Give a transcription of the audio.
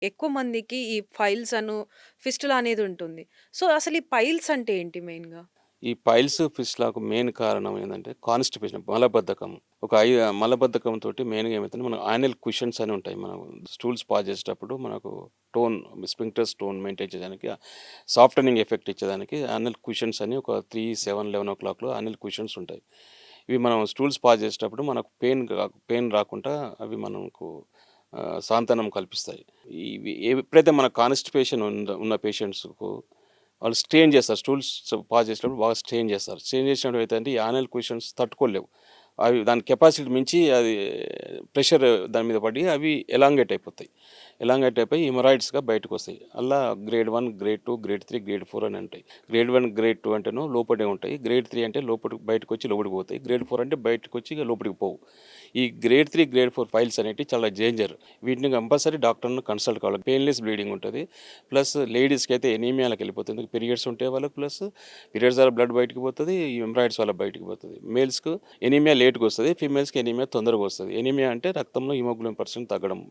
ఎక్కువ మందికి ఈ ఫైల్స్ ఫిస్టులా అనేది ఉంటుంది. సో, అసలు ఈ పైల్స్ అంటే ఏంటి మెయిన్‌గా? ఈ పైల్స్, ఫిస్టులాకు మెయిన్ కారణం ఏందంటే కాన్‌స్టిపేషన్ మలబద్ధకం. మలబద్ధకంతోటి మెయిన్‌గా ఏమైతుందంటే మన యానల్ క్విషన్స్ అని ఉంటాయి. మనం స్టూల్స్ పాస్ చేసేటప్పుడు మనకు టోన్ స్ఫింక్టర్స్ టోన్ మెయింటైన్ చేయడానికి సాఫ్టనింగ్ ఎఫెక్ట్ ఇచ్చేదానికి యానల్ క్విషన్స్ అని ఒక 3, 7, 11 యానల్ క్విషన్స్ ఉంటాయి. ఇవి మనం స్టూల్స్ పాస్ చేసేటప్పుడు మనకు పెయిన్ రాకుండా అవి మనకు సాంతనం కల్పిస్తాయి. ఇవి ఎప్పుడైతే మన కాన్‌స్టిపేషన్ ఉన్న పేషెంట్స్‌కు వాళ్ళు స్ట్రెయిన్ చేస్తారు. స్టూల్స్ పాస్ చేసేటప్పుడు బాగా స్ట్రెయిన్ చేస్తారు. స్ట్రెయిన్ చేసినప్పుడు ఏమైతదంటే ఈ యానల్ క్విషన్స్ తట్టుకోలేవు. అవి దాని కెపాసిటీ మించి అది ప్రెషర్ దాని మీద పడి అవి ఎలాంగేట్ అయిపోతాయి. ఎలాంగేట్ అయిపోయి హిమరాయిడ్స్‌గా బయటకొస్తాయి. అల్లా గ్రేడ్ 1, గ్రేడ్ 2, గ్రేడ్ 3, గ్రేడ్ 4 అని ఉంటాయి. గ్రేడ్ 1, గ్రేడ్ 2 అంటేను లోపటే ఉంటాయి. గ్రేడ్ 3 అంటే బయటకొచ్చి లోపలికి పోతాయి. గ్రేడ్ 4 అంటే బయటకొచ్చి ఇక లోపలికి పోవు. ఈ గ్రేడ్ 3, గ్రేడ్ 4 ఫైల్స్ అనేటివి చాలా డేంజర్. వీటిని కంపల్సరీ డాక్టర్‌ని కన్సల్ట్ కావాలి. పెయిన్‌లెస్ బ్లీడింగ్ ఉంటది. ప్లస్ లేడీస్‌కి అయితే ఎనీమియాలకెళ్ళిపోతుంది. పీరియడ్స్ ఉంటే వాళ్ళకి ప్లస్ పీరియడ్స్ వల్ల బ్లడ్ బయటికి పోతది. హెమరాయిడ్స్ వల్ల బయటికి పోతది. మేల్స్‌కు ఎనీమియా లేట్‌గొస్తది. ఫీమేల్స్‌కి ఎనీమియా తొందరగా వస్తది. ఎనీమియా అంటే రక్తంలో హిమోగ్లోబిన్ పర్సెంట్ తగ్గడం.